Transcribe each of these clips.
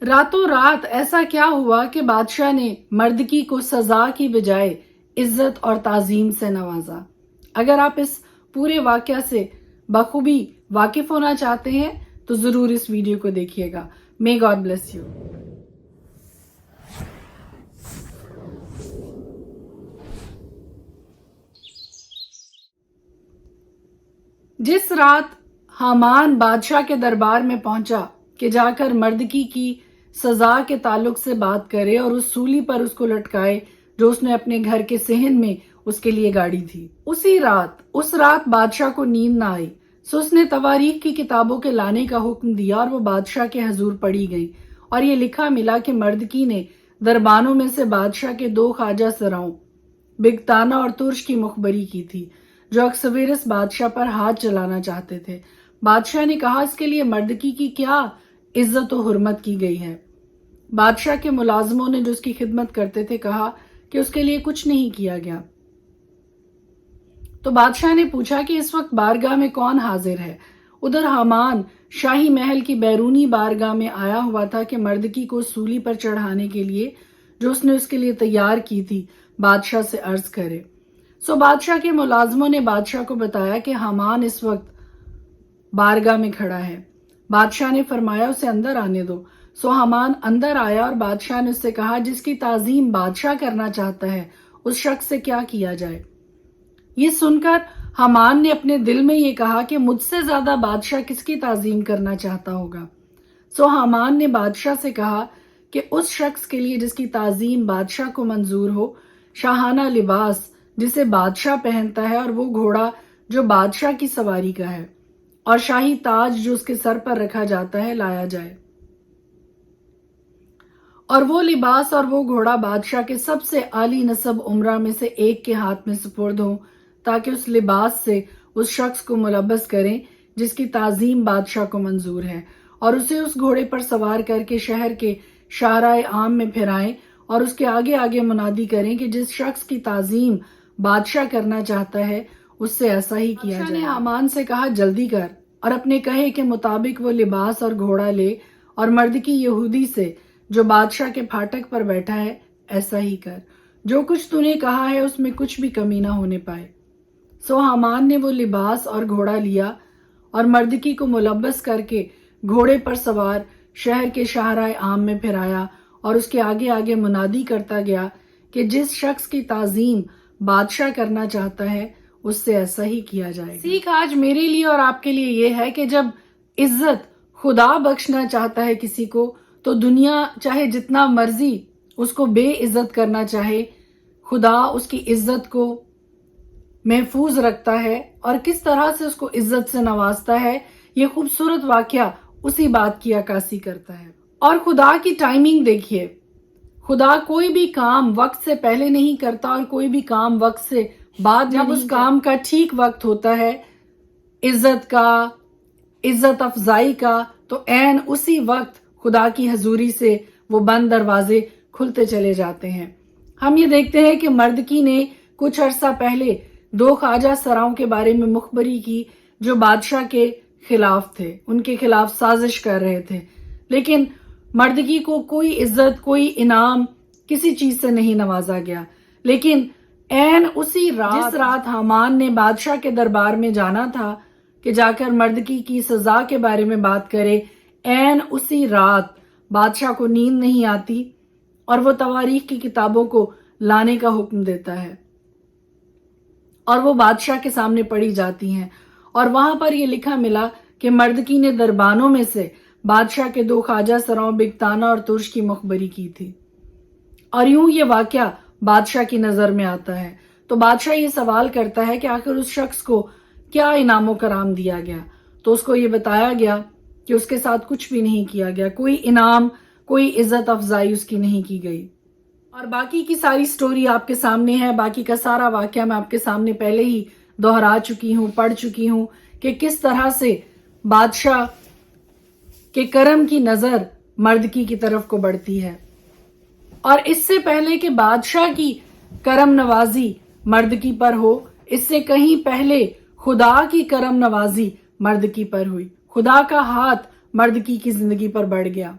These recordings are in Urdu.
راتوں رات ایسا کیا ہوا کہ بادشاہ نے مردکی کو سزا کی بجائے عزت اور تعظیم سے نوازا؟ اگر آپ اس پورے واقعہ سے بخوبی واقف ہونا چاہتے ہیں تو ضرور اس ویڈیو کو دیکھیے گا۔ May God bless you۔ جس رات حامان بادشاہ کے دربار میں پہنچا کہ جا کر مردکی کی سزا کے تعلق سے بات کرے اور اس سولی پر اس کو لٹکائے جو اس نے اپنے گھر کے صحن میں اس کے لیے گاڑی تھی، اس رات بادشاہ کو نیند نہ آئی، سو اس نے تواریخ کی کتابوں کے لانے کا حکم دیا اور وہ بادشاہ کے حضور پڑھی گئی، اور یہ لکھا ملا کہ مردکی نے دربانوں میں سے بادشاہ کے 2 خواجہ سراؤں بگتانا اور ترش کی مخبری کی تھی جو اکسویرس بادشاہ پر ہاتھ چلانا چاہتے تھے۔ بادشاہ نے کہا اس کے لیے مردکی کی کیا عزت و حرمت کی گئی ہے؟ بادشاہ کے ملازموں نے جو اس کی خدمت کرتے تھے کہا کہ اس کے لیے کچھ نہیں کیا گیا۔ تو بادشاہ نے پوچھا کہ اس وقت بارگاہ میں کون حاضر ہے؟ ادھر حامان شاہی محل کی بیرونی بارگاہ میں آیا ہوا تھا کہ مردکی کو سولی پر چڑھانے کے لیے جو اس نے اس کے لیے تیار کی تھی بادشاہ سے عرض کرے۔ سو بادشاہ کے ملازموں نے بادشاہ کو بتایا کہ حامان اس وقت بارگاہ میں کھڑا ہے۔ بادشاہ نے فرمایا اسے اندر آنے دو۔ سو حامان اندر آیا اور بادشاہ نے اس سے کہا جس کی تعظیم بادشاہ کرنا چاہتا ہے اس شخص سے کیا کیا جائے؟ یہ سن کر حامان نے اپنے دل میں یہ کہا کہ مجھ سے زیادہ بادشاہ کس کی تعظیم کرنا چاہتا ہوگا؟ سو حامان نے بادشاہ سے کہا کہ اس شخص کے لیے جس کی تعظیم بادشاہ کو منظور ہو، شاہانہ لباس جسے بادشاہ پہنتا ہے اور وہ گھوڑا جو بادشاہ کی سواری کا ہے اور شاہی تاج جو اس کے سر پر رکھا جاتا ہے لایا جائے، اور وہ لباس اور وہ گھوڑا بادشاہ کے سب سے عالی نسب عمرہ میں سے ایک کے ہاتھ میں سپرد ہوں تاکہ اس لباس سے اس شخص کو ملبس کریں جس کی تعظیم بادشاہ کو منظور ہے، اور اسے اس گھوڑے پر سوار کر کے شہر کے شاہراہ عام میں پھرائیں اور اس کے آگے آگے منادی کریں کہ جس شخص کی تعظیم بادشاہ کرنا چاہتا ہے اس سے ایسا ہی کیا جائے۔ بادشاہ نے حامان سے کہا جلدی کر اور اپنے کہے کے مطابق وہ لباس اور گھوڑا لے، اور مردکی یہودی سے جو بادشاہ کے پھاٹک پر بیٹھا ہے ایسا ہی کر، جو کچھ تو نے کہا ہے اس میں کچھ بھی کمی نہ ہونے پائے۔ سو حامان نے وہ لباس اور گھوڑا لیا اور مردکی کو ملبس کر کے گھوڑے پر سوار شہر کے شاہراہ عام میں پھرایا اور اس کے آگے آگے منادی کرتا گیا کہ جس شخص کی تعظیم بادشاہ کرنا چاہتا ہے اس سے ایسا ہی کیا جائے۔ سیکھ آج میرے لیے اور آپ کے لیے یہ ہے کہ جب عزت خدا بخشنا چاہتا ہے کسی کو تو دنیا چاہے جتنا مرضی اس کو بے عزت کرنا چاہے، خدا اس کی عزت کو محفوظ رکھتا ہے اور کس طرح سے اس کو عزت سے نوازتا ہے، یہ خوبصورت واقعہ اسی بات کی عکاسی کرتا ہے۔ اور خدا کی ٹائمنگ دیکھیے، خدا کوئی بھی کام وقت سے پہلے نہیں کرتا اور کوئی بھی کام وقت سے بعد، جب اس کام کا ٹھیک وقت ہوتا ہے عزت کا، عزت افزائی کا، تو عین اسی وقت خدا کی حضوری سے وہ بند دروازے کھلتے چلے جاتے ہیں۔ ہم یہ دیکھتے ہیں کہ مردکی نے کچھ عرصہ پہلے 2 خواجہ سراؤں کے بارے میں مخبری کی جو بادشاہ کے خلاف تھے، ان کے خلاف سازش کر رہے تھے، لیکن مردکی کو کوئی عزت، کوئی انعام کسی چیز سے نہیں نوازا گیا۔ لیکن عین اسی رات، جس رات حامان نے بادشاہ کے دربار میں جانا تھا کہ جا کر مردکی کی سزا کے بارے میں بات کرے، عین اسی رات بادشاہ کو نیند نہیں آتی اور وہ تواریخ کی کتابوں کو لانے کا حکم دیتا ہے اور وہ بادشاہ کے سامنے پڑھی جاتی ہیں، اور وہاں پر یہ لکھا ملا کہ مردکی نے دربانوں میں سے بادشاہ کے 2 خواجہ سراؤں بگتانا اور ترش کی مخبری کی تھی، اور یوں یہ واقعہ بادشاہ کی نظر میں آتا ہے۔ تو بادشاہ یہ سوال کرتا ہے کہ آخر اس شخص کو کیا انعام و کرام دیا گیا؟ تو اس کو یہ بتایا گیا کہ اس کے ساتھ کچھ بھی نہیں کیا گیا، کوئی انعام، کوئی عزت افزائی اس کی نہیں کی گئی۔ اور باقی کی ساری سٹوری آپ کے سامنے ہے، باقی کا سارا واقعہ میں آپ کے سامنے پہلے ہی دہرا چکی ہوں، پڑھ چکی ہوں کہ کس طرح سے بادشاہ کے کرم کی نظر مردکی کی طرف کو بڑھتی ہے، اور اس سے پہلے کہ بادشاہ کی کرم نوازی مردکی پر ہو، اس سے کہیں پہلے خدا کی کرم نوازی مردکی پر ہوئی، خدا کا ہاتھ مردکی کی زندگی پر بڑھ گیا۔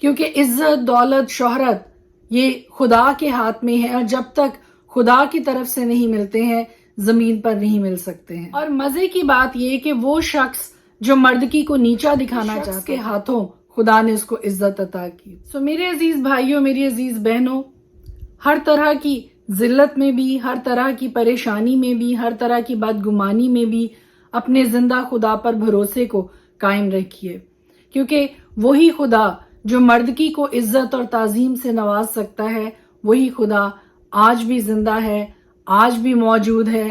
کیونکہ عزت، دولت، شہرت یہ خدا کے ہاتھ میں ہے، اور جب تک خدا کی طرف سے نہیں ملتے ہیں زمین پر نہیں مل سکتے ہیں۔ اور مزے کی بات یہ کہ وہ شخص جو مردکی کو نیچا دکھانا چاہتا کے ہاتھوں خدا نے اس کو عزت عطا کی۔ سو میرے عزیز بھائیوں، میری عزیز بہنوں، ہر طرح کی ذلت میں بھی، ہر طرح کی پریشانی میں بھی، ہر طرح کی بدگمانی میں بھی اپنے زندہ خدا پر بھروسے کو قائم رکھیے، کیونکہ وہی خدا جو مردکی کو عزت اور تعظیم سے نواز سکتا ہے، وہی خدا آج بھی زندہ ہے، آج بھی موجود ہے،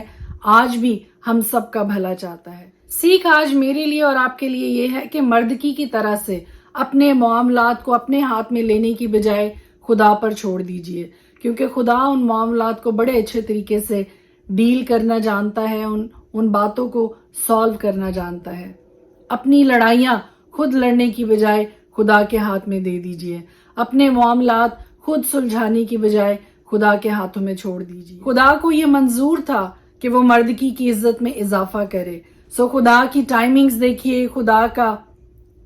آج بھی ہم سب کا بھلا چاہتا ہے۔ سیکھ آج میرے لیے اور آپ کے لیے یہ ہے کہ مردکی کی طرح سے اپنے معاملات کو اپنے ہاتھ میں لینے کی بجائے خدا پر چھوڑ دیجئے، کیونکہ خدا ان معاملات کو بڑے اچھے طریقے سے ڈیل کرنا جانتا ہے، ان باتوں کو سالو کرنا جانتا ہے۔ اپنی لڑائیاں خود لڑنے کی بجائے خدا کے ہاتھ میں دے دیجئے، اپنے معاملات خود سلجھانے کی بجائے خدا کے ہاتھوں میں چھوڑ دیجئے۔ خدا کو یہ منظور تھا کہ وہ مردکی کی عزت میں اضافہ کرے، سو خدا کی ٹائمنگز دیکھیے، خدا کا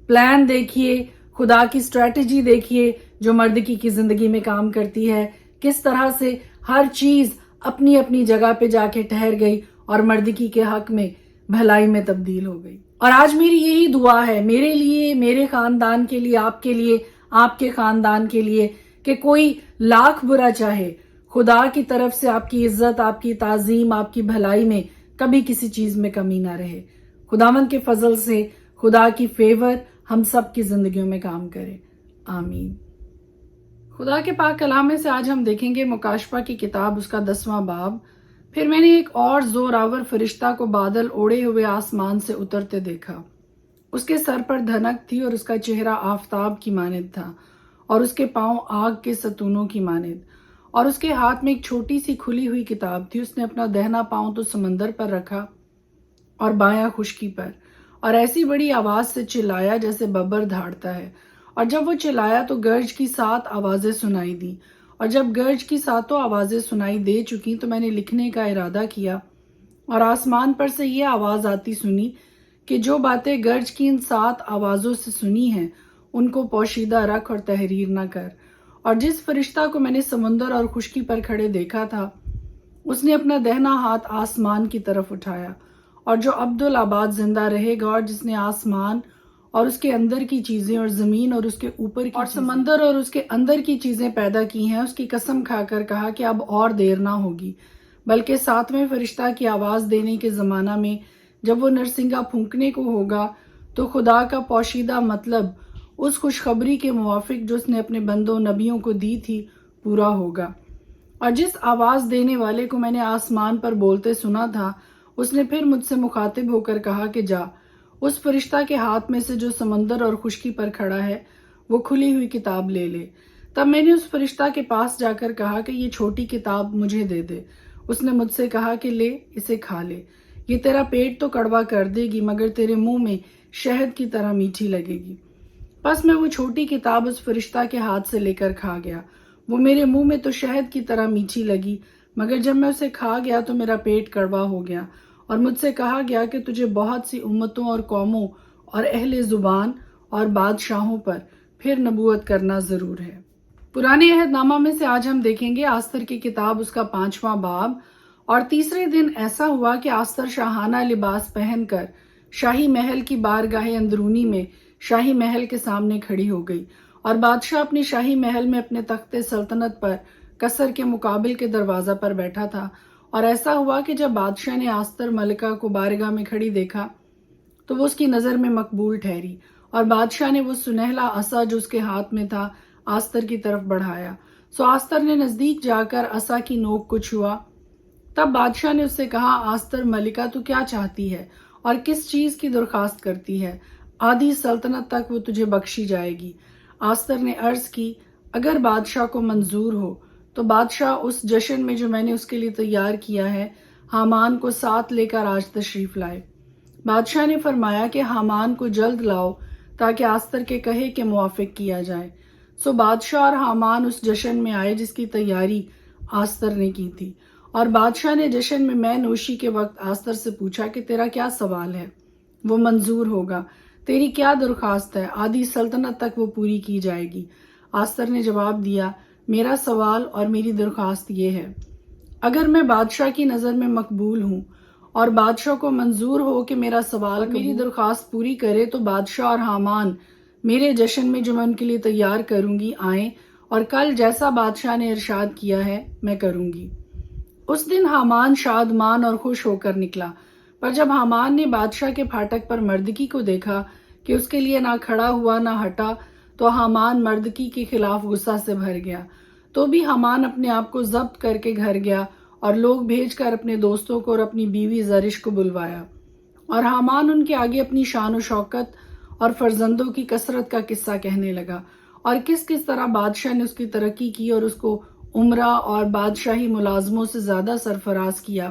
پلان دیکھیے، خدا کی اسٹریٹجی دیکھیے جو مردکی کی زندگی میں کام کرتی ہے، کس طرح سے ہر چیز اپنی اپنی جگہ پہ جا کے ٹھہر گئی اور مردکی کے حق میں بھلائی میں تبدیل ہو گئی۔ اور آج میری یہی دعا ہے میرے لیے، میرے خاندان کے لیے، آپ کے خاندان کے لیے، کہ کوئی لاکھ برا چاہے، خدا کی طرف سے آپ کی عزت، آپ کی تعظیم، آپ کی بھلائی میں کبھی کسی چیز میں کمی نہ رہے۔ خداوند کے فضل سے خدا کی فیور ہم سب کی زندگیوں میں کام کرے، آمین۔ خدا کے پاک کلام میں سے آج ہم دیکھیں گے مکاشفہ کی کتاب، اس کا 10واں باب۔ پھر میں نے ایک اور زور آور فرشتہ کو بادل اوڑے ہوئے آسمان سے اترتے دیکھا۔ اس کے سر پر دھنک تھی اور اس کا چہرہ آفتاب کی مانند تھا، اور اس کے پاؤں آگ کے ستونوں کی مانند، اور اس کے ہاتھ میں ایک چھوٹی سی کھلی ہوئی کتاب تھی۔ اس نے اپنا دہنا پاؤں تو سمندر پر رکھا اور بایاں خشکی پر، اور ایسی بڑی آواز سے چلایا جیسے ببر دھاڑتا ہے۔ اور جب وہ چلایا تو گرج کی 7 آوازیں سنائی دیں، اور جب گرج کی 7 آوازیں سنائی دے چکی تو میں نے لکھنے کا ارادہ کیا، اور آسمان پر سے یہ آواز آتی سنی کہ جو باتیں گرج کی ان 7 آوازوں سے سنی ہیں ان کو پوشیدہ رکھ اور تحریر نہ کر۔ اور جس فرشتہ کو میں نے سمندر اور خشکی پر کھڑے دیکھا تھا، اس نے اپنا دہنا ہاتھ آسمان کی طرف اٹھایا، اور جو عبدالآباد زندہ رہے گا، اور جس نے آسمان اور اس کے اندر کی چیزیں اور زمین اور اس کے اوپر کی اور سمندر اور اس کے اندر کی چیزیں پیدا کی ہیں، اس کی قسم کھا کر کہا کہ اب اور دیر نہ ہوگی، بلکہ 7ویں فرشتہ کی آواز دینے کے زمانہ میں جب وہ نرسنگا پھونکنے کو ہوگا تو خدا کا پوشیدہ مطلب اس خوشخبری کے موافق جو اس نے اپنے بندوں نبیوں کو دی تھی پورا ہوگا۔ اور جس آواز دینے والے کو میں نے آسمان پر بولتے سنا تھا، اس نے پھر مجھ سے مخاطب ہو کر کہا کہ جا، اس فرشتہ کے ہاتھ میں سے جو سمندر اور خشکی پر کھڑا ہے وہ کھلی ہوئی کتاب لے لے۔ تب میں نے اس فرشتہ کے پاس جا کر کہا کہ یہ چھوٹی کتاب مجھے دے دے۔ اس نے مجھ سے کہا کہ لے، اسے کھا لے، یہ تیرا پیٹ تو کڑوا کر دے گی مگر تیرے منہ میں شہد کی طرح میٹھی لگے گی۔ پس میں وہ چھوٹی کتاب اس فرشتہ کے ہاتھ سے لے کر کھا گیا۔ وہ میرے منہ میں تو شہد کی طرح میٹھی لگی، مگر جب میں اسے کھا گیا تو میرا پیٹ کڑوا ہو گیا، اور مجھ سے کہا گیا کہ تجھے بہت سی امتوں اور قوموں اور اہل زبان اور بادشاہوں پر پھر نبوت کرنا ضرور ہے۔ پرانے عہد نامہ میں سے آج ہم دیکھیں گے آستر کی کتاب، اس کا 5واں باب۔ اور تیسرے دن ایسا ہوا کہ آستر شاہانہ لباس پہن کر شاہی محل کی بارگاہ اندرونی میں شاہی محل کے سامنے کھڑی ہو گئی، اور بادشاہ اپنے شاہی محل میں اپنے تخت سلطنت پر قصر کے مقابل کے دروازہ پر بیٹھا تھا۔ اور ایسا ہوا کہ جب بادشاہ نے آستر ملکہ کو بارگاہ میں کھڑی دیکھا تو وہ اس کی نظر میں مقبول ٹھہری، اور بادشاہ نے وہ سنہلا عصا جو اس کے ہاتھ میں تھا آستر کی طرف بڑھایا۔ سو آستر نے نزدیک جا کر عصا کی نوک کو چھوا۔ تب بادشاہ نے اس سے کہا، آستر ملکہ تو کیا چاہتی ہے اور کس چیز کی درخواست کرتی ہے؟ آدھی سلطنت تک وہ تجھے بخشی جائے گی۔ آستر نے عرض کی، اگر بادشاہ کو منظور ہو تو بادشاہ اس جشن میں جو میں نے اس کے لیے تیار کیا ہے حامان کو ساتھ لے کر آج تشریف لائے۔ بادشاہ نے فرمایا کہ حامان کو جلد لاؤ تاکہ آستر کے کہے کے موافق کیا جائے۔ سو بادشاہ اور حامان اس جشن میں آئے جس کی تیاری آستر نے کی تھی، اور بادشاہ نے جشن میں نوشی کے وقت آستر سے پوچھا کہ تیرا کیا سوال ہے؟ وہ منظور ہوگا۔ تیری کیا درخواست ہے؟ آدھی سلطنت تک وہ پوری کی جائے گی۔ آستر نے جواب دیا، میرا سوال اور میری درخواست یہ ہے، اگر میں بادشاہ کی نظر میں مقبول ہوں اور بادشاہ کو منظور ہو کہ میرا سوال میری درخواست پوری کرے تو بادشاہ اور حامان میرے جشن میں جو میں ان کے لیے تیار کروں گی آئیں، اور کل جیسا بادشاہ نے ارشاد کیا ہے میں کروں گی۔ اس دن حامان شادمان اور خوش ہو کر نکلا، پر جب حامان نے بادشاہ کے پھاٹک پر مردکی کو دیکھا کہ اس کے لیے نہ کھڑا ہوا نہ ہٹا، تو حامان مردکی کے خلاف غصہ سے بھر گیا۔ تو بھی حامان اپنے آپ کو ضبط کر کے گھر گیا اور لوگ بھیج کر اپنے دوستوں کو اور اپنی بیوی زرش کو بلوایا، اور حامان ان کے آگے اپنی شان و شوکت اور فرزندوں کی کثرت کا قصہ کہنے لگا، اور کس کس طرح بادشاہ نے اس کی ترقی کی اور اس کو عمرہ اور بادشاہی ملازموں سے زیادہ سرفراز کیا۔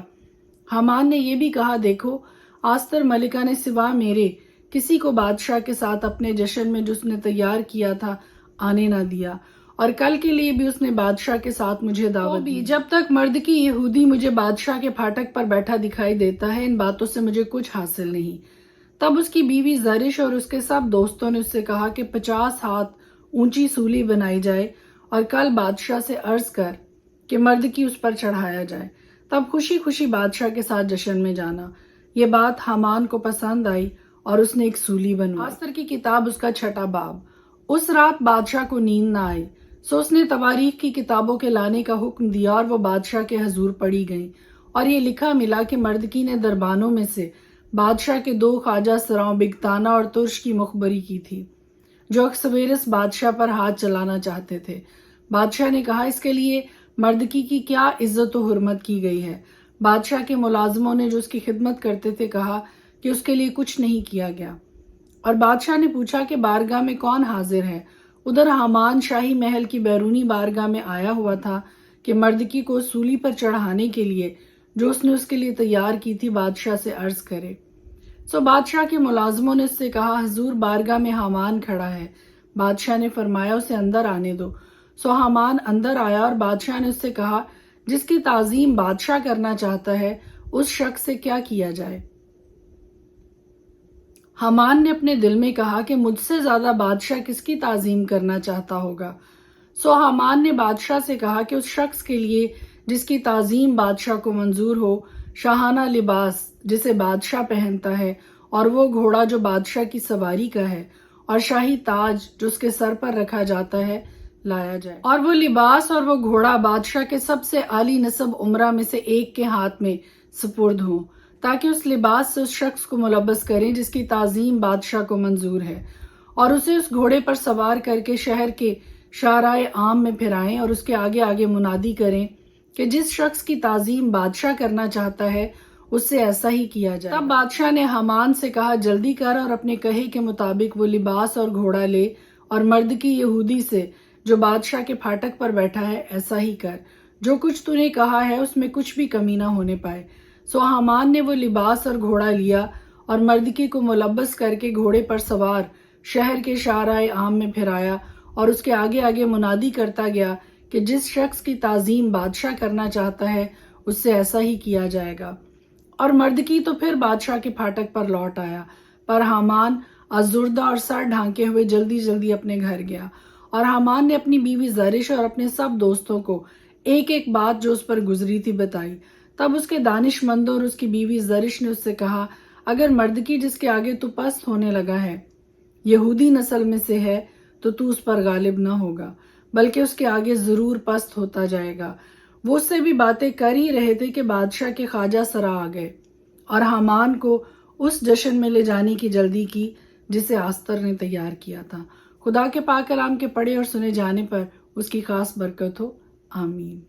حامان نے یہ بھی کہا، دیکھو آستر ملکہ نے سوا میرے کسی کو بادشاہ کے ساتھ اپنے جشن میں جو اس نے تیار کیا تھا آنے نہ دیا، اور کل کے لیے بھی اس نے بادشاہ کے ساتھ مجھے دعوت دی۔ جب تک مردکی یہودی مجھے بادشاہ کے پھاٹک پر بیٹھا دکھائی دیتا ہے، ان باتوں سے مجھے کچھ حاصل نہیں۔ تب اس کی بیوی زرش اور اس کے سب دوستوں نے اس سے کہا کہ 50 ہاتھ اونچی سولی بنائی جائے اور کل بادشاہ سے عرض کر کہ مردکی اس پر چڑھایا جائے، تب خوشی خوشی بادشاہ کے ساتھ جشن میں جانا۔ یہ بات حامان کو پسند آئی اور اس نے ایک سولی بنوائی۔ آستر کی کتاب اس کا 6واں باب۔ اس رات بادشاہ کو نیند نہ آئی، سو اس نے تواریخ کی کتابوں کے لانے کا حکم دیا اور وہ بادشاہ کے حضور پڑھی گئیں، اور یہ لکھا ملا کہ مردکی نے دربانوں میں سے بادشاہ کے 2 خواجہ سراؤں بگتانا اور ترش کی مخبری کی تھی، جو اخسویرس بادشاہ پر ہاتھ چلانا چاہتے تھے۔ بادشاہ نے کہا، اس کے لیے مردکی کی کیا عزت و حرمت کی گئی ہے؟ بادشاہ کے ملازموں نے جو اس کی خدمت کرتے تھے کہا کہ اس کے لیے کچھ نہیں کیا گیا، اور بادشاہ نے پوچھا کہ بارگاہ میں کون حاضر ہے؟ ادھر حامان شاہی محل کی بیرونی بارگاہ میں آیا ہوا تھا کہ مردکی کو سولی پر چڑھانے کے لیے جو اس نے اس کے لیے تیار کی تھی بادشاہ سے عرض کرے۔ سو بادشاہ کے ملازموں نے اس سے کہا، حضور بارگاہ میں حامان کھڑا ہے۔ بادشاہ نے فرمایا، اسے اندر آنے دو۔ سو حامان اندر آیا اور بادشاہ نے اس سے کہا، جس کی تعظیم بادشاہ کرنا چاہتا ہے اس شخص سے کیا کیا جائے؟ حامان نے اپنے دل میں کہا کہ مجھ سے زیادہ بادشاہ کس کی تعظیم کرنا چاہتا ہوگا۔ سو حامان نے بادشاہ سے کہا کہ اس شخص کے لیے جس کی تعظیم بادشاہ کو منظور ہو، شاہانہ لباس جسے بادشاہ پہنتا ہے، اور وہ گھوڑا جو بادشاہ کی سواری کا ہے، اور شاہی تاج جو اس کے سر پر رکھا جاتا ہے لایا جائے، اور وہ لباس اور وہ گھوڑا بادشاہ کے سب سے عالی نسب عمرہ میں سے ایک کے ہاتھ میں سپرد ہوں، تاکہ اس لباس سے اس شخص کو ملبس کریں جس کی تعظیم بادشاہ کو منظور ہے، اور اسے اس گھوڑے پر سوار کر کے شہر کے شارع عام میں پھرائیں اور اس کے آگے آگے منادی کریں کہ جس شخص کی تعظیم بادشاہ کرنا چاہتا ہے اس سے ایسا ہی کیا جائے۔ تب بادشاہ نے حامان سے کہا، جلدی کر اور اپنے کہے کے مطابق وہ لباس اور گھوڑا لے، اور مردکی یہودی سے جو بادشاہ کے پھاٹک پر بیٹھا ہے ایسا ہی کر، جو کچھ تو نے کہا ہے اس میں کچھ بھی کمی نہ ہونے پائے۔ سو حامان نے وہ لباس اور گھوڑا لیا اور مردکی کو ملبس کر کے گھوڑے پر سوار شہر کے شارع عام میں پھرایا، اور اس کے آگے آگے منادی کرتا گیا کہ جس شخص کی تعظیم بادشاہ کرنا چاہتا ہے اس سے ایسا ہی کیا جائے گا۔ اور مردکی تو پھر بادشاہ کے پھاٹک پر لوٹ آیا، پر حامان ازردہ اور سر ڈھانکے ہوئے جلدی جلدی اپنے گھر گیا، اور حامان نے اپنی بیوی زرش اور اپنے سب دوستوں کو ایک ایک بات جو اس پر گزری تھی بتائی۔ تب اس کے دانش مندوں اور اس کی بیوی زرش نے اس سے کہا، اگر مردکی جس کے آگے تو پست ہونے لگا ہے یہودی نسل میں سے ہے تو تو اس پر غالب نہ ہوگا، بلکہ اس کے آگے ضرور پست ہوتا جائے گا۔ وہ اس سے بھی باتیں کر ہی رہے تھے کہ بادشاہ کے خواجہ سرا آ گئے اور حامان کو اس جشن میں لے جانے کی جلدی کی جسے آستر نے تیار کیا تھا۔ خدا کے پاک کلام کے پڑھے اور سنے جانے پر اس کی خاص برکت ہو، آمین۔